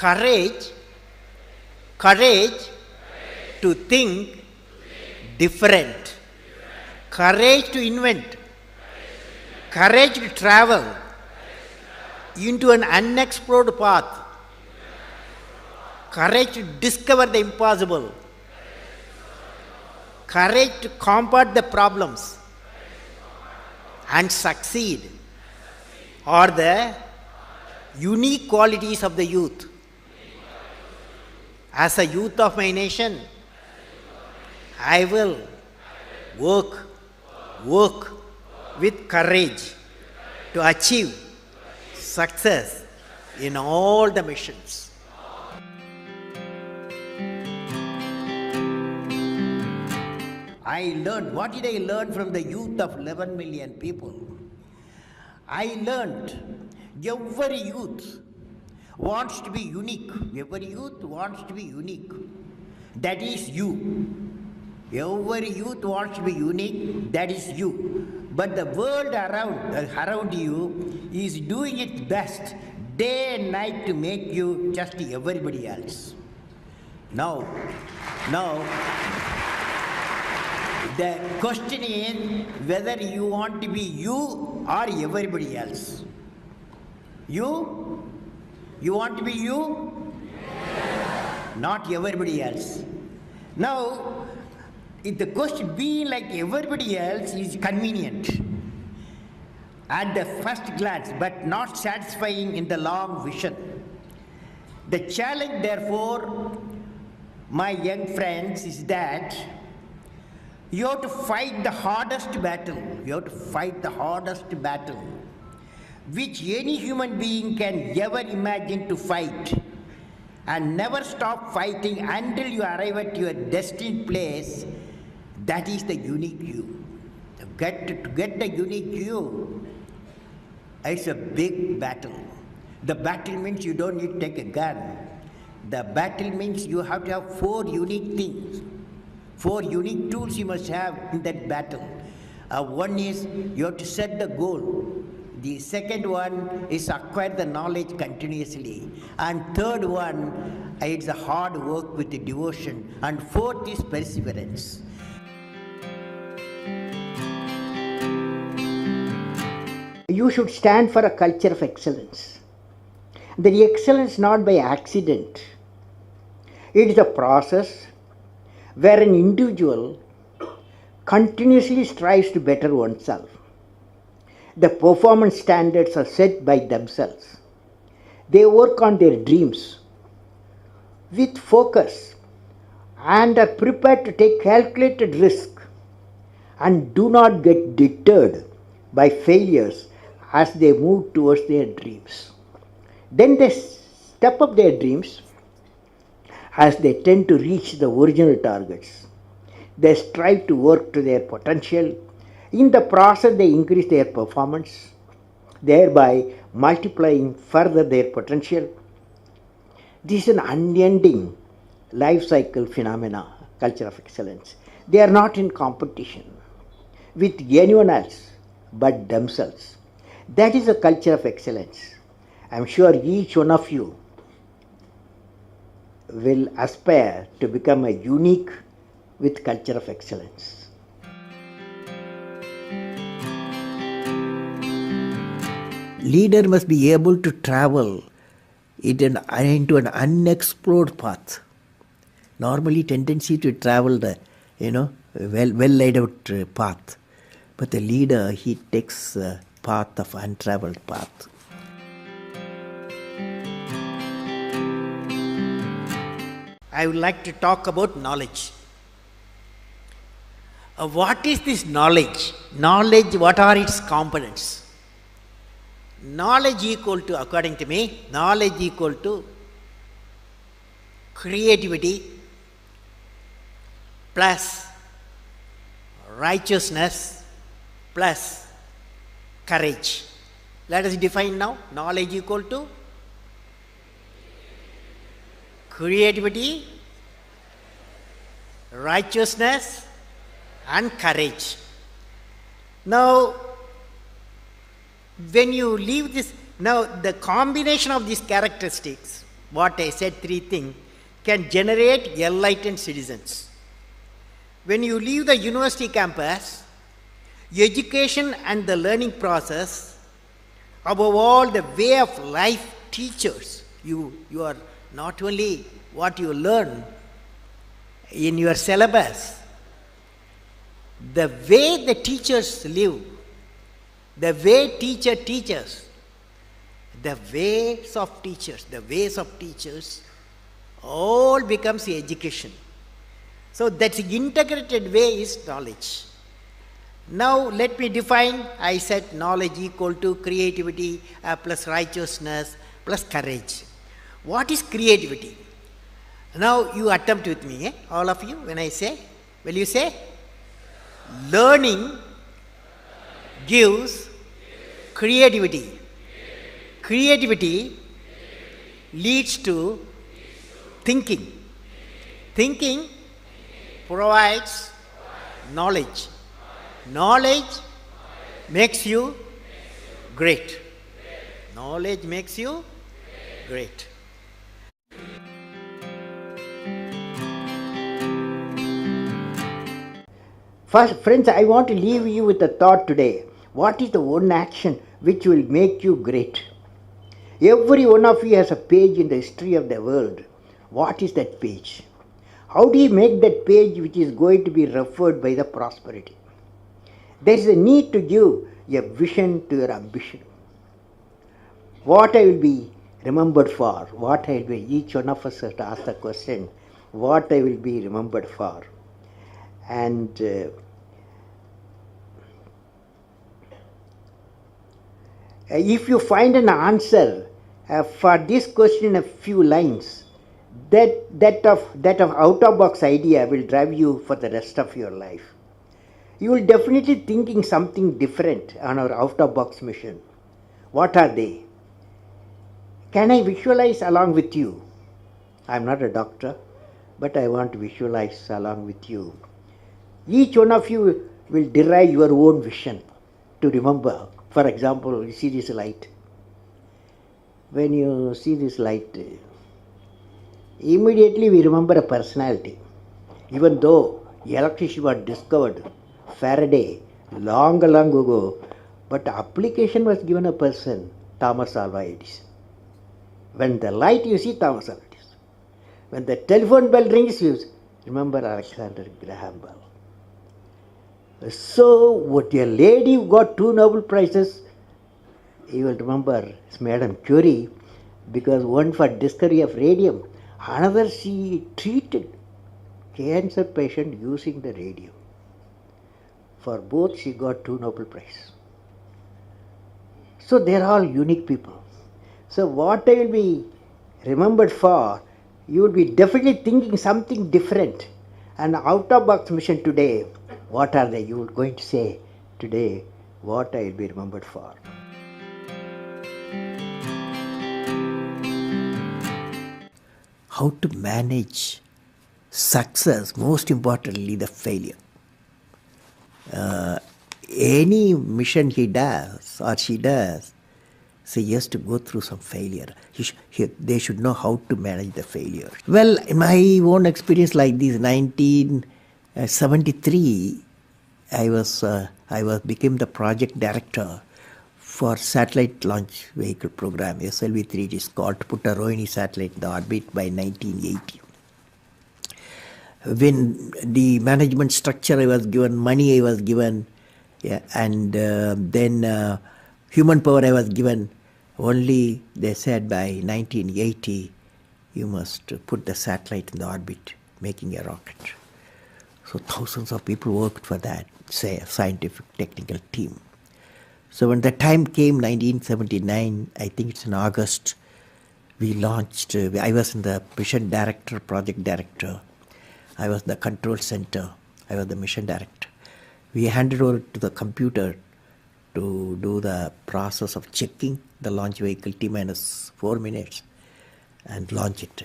Courage, courage to think different, courage to invent, courage to travel into an unexplored path, courage to discover the impossible, courage to combat the problems and succeed are the unique qualities of the youth. As a youth of my nation, I will work with courage to achieve success in all the missions. What did I learn from the youth of 11 million people? I learned every youth wants to be unique. Every youth wants to be unique. That is you. Every youth wants to be unique. That is you. But the world around you is doing its best day and night to make you just everybody else. Now, the question is whether you want to be you or everybody else. You want to be you? Yes. Not everybody else. Now, if the question being like everybody else is convenient at the first glance, but not satisfying in the long vision. The challenge, therefore, my young friends, is that you have to fight the hardest battle. You have to fight the hardest battle which any human being can ever imagine to fight, and never stop fighting until you arrive at your destined place. That is the unique you. To get the unique you, it's a big battle. The battle means you don't need to take a gun. The battle means you have to have 4 unique things. 4 unique tools you must have in that battle. One is you have to set the goal. The second one is acquire the knowledge continuously. And third one, it's a hard work with the devotion. And fourth is perseverance. You should stand for a culture of excellence. The excellence not by accident. It is a process where an individual continuously strives to better oneself. The performance standards are set by themselves. They work on their dreams with focus and are prepared to take calculated risk and do not get deterred by failures as they move towards their dreams. Then they step up their dreams as they tend to reach the original targets. They strive to work to their potential. In the process, they increase their performance, thereby multiplying further their potential. This is an unending life cycle phenomena, culture of excellence. They are not in competition with anyone else but themselves. That is a culture of excellence. I am sure each one of you will aspire to become a unique with culture of excellence. Leader must be able to travel into an unexplored path. Normally, tendency to travel the well laid out path, but the leader, he takes the path of untraveled path. I would like to talk about knowledge. What is this knowledge? Knowledge, what are its components? Knowledge equal to, according to me, knowledge equal to creativity plus righteousness plus courage. Let us define now. Knowledge equal to creativity, righteousness and courage. Now, when you leave this, now the combination of these characteristics what I said, three things, can generate enlightened citizens. When you leave the university campus, education and the learning process, above all the way of life teachers, you are not only what you learn in your syllabus, the way the teachers live, the way teacher teaches, the ways of teachers, all becomes education. So that integrated way is knowledge. Now let me define. I said knowledge equal to creativity plus righteousness plus courage. What is creativity? Now you attempt with me, all of you, when I say. Will you say? Learning gives creativity. Creativity leads to thinking. Thinking provides knowledge. Knowledge makes you great. Knowledge makes you great. First, friends, I want to leave you with a thought today. What is the one action which will make you great? Every one of you has a page in the history of the world. What is that page? How do you make that page which is going to be referred by the prosperity? There is a need to give a vision to your ambition. What I will be remembered for? What I will be? Each one of us has to ask the question, what I will be remembered for? And if you find an answer for this question in a few lines, that of out-of-box idea will drive you for the rest of your life. You will definitely thinking something different on our out-of-box mission. What are they? Can I visualize along with you? I am not a doctor, but I want to visualize along with you. Each one of you will derive your own vision to remember. For example, you see this light. When you see this light, immediately we remember a personality. Even though electricity was discovered, Faraday, long ago, but the application was given a person, Thomas Alva Edison. When the light you see Thomas Alva Edison. When the telephone bell rings, you remember Alexander Graham Bell. So, what a lady who got 2 Nobel Prizes, you will remember Madame Curie, because one for discovery of radium, another she treated cancer patient using the radium. For both she got 2 Nobel Prizes. So they are all unique people. So what I will be remembered for, you will be definitely thinking something different. And out-of-box mission today, what are they? You are going to say today what I will be remembered for. How to manage success, most importantly the failure. Any mission he does or she does, so he has to go through some failure. They should know how to manage the failure. Well, in my own experience like this, 1973, I became the project director for satellite launch vehicle program, SLV-3. It is called to put a Rohini satellite in the orbit by 1980. When the management structure I was given, money I was given, and then human power I was given, only they said by 1980 you must put the satellite in the orbit, making a rocket. So thousands of people worked for that, say a scientific technical team. So when the time came, 1979, I think it's in August, we launched, I was in the mission director, project director. I was the control center. I was the mission director. We handed over to the computer to do the process of checking the launch vehicle T-minus 4 minutes and launch it.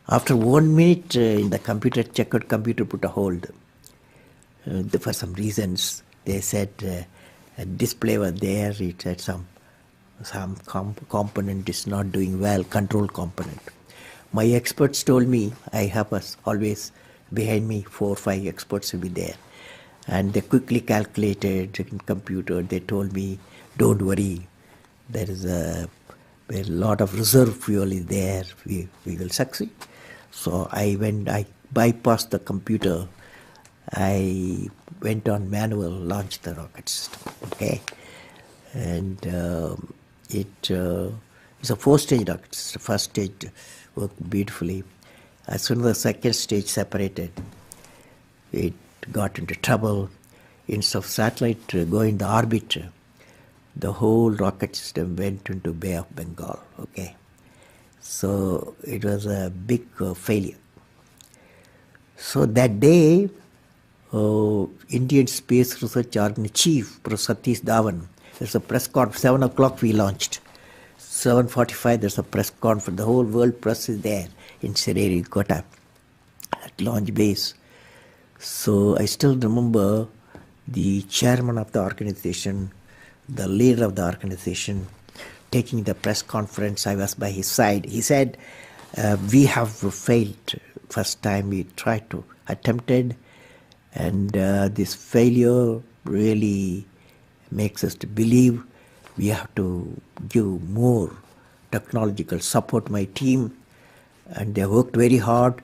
After 1 minute in the computer, checkout computer put a hold. For some reasons, they said a display was there, it had some some component is not doing well, control component. My experts told me, I have always behind me 4 or 5 experts will be there. And they quickly calculated in computer, they told me, don't worry, there is a lot of reserve fuel is there, we will succeed. So I bypassed the computer, I went on manual, launched the rocket system, okay? And it's a 4-stage rocket system. First stage worked beautifully. As soon as the second stage separated, it got into trouble. Instead of satellite going to orbit, the whole rocket system went into Bay of Bengal, okay? So it was a big failure. So that day, Indian Space Research Organization Chief, Professor Satish Dhawan, there's a press conference, 7 o'clock we launched. 7:45 there's a press conference, the whole world press is there in Sririkota at launch base. So I still remember the chairman of the organization, the leader of the organization, taking the press conference. I was by his side. He said, we have failed. First time we tried to attempted, and this failure really makes us to believe we have to give more technological support my team, and they worked very hard.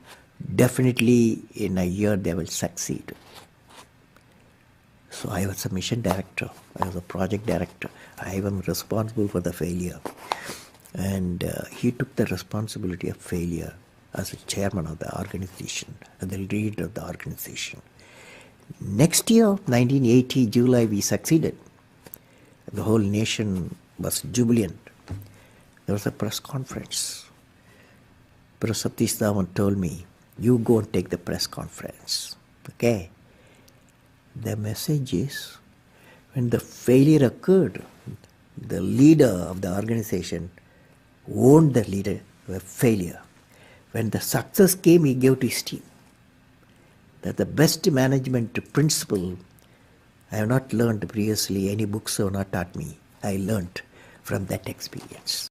Definitely in a year they will succeed. So I was a mission director, I was a project director, I was responsible for the failure. And he took the responsibility of failure as a chairman of the organization, and the leader of the organization. Next year, 1980, July, we succeeded. The whole nation was jubilant. There was a press conference. Professor Satish Dhawan told me, you go and take the press conference, okay? The message is, when the failure occurred, the leader of the organization owned the leader of failure. When the success came, he gave to his team. That's the best management principle I have not learned previously. Any books have not taught me. I learned from that experience.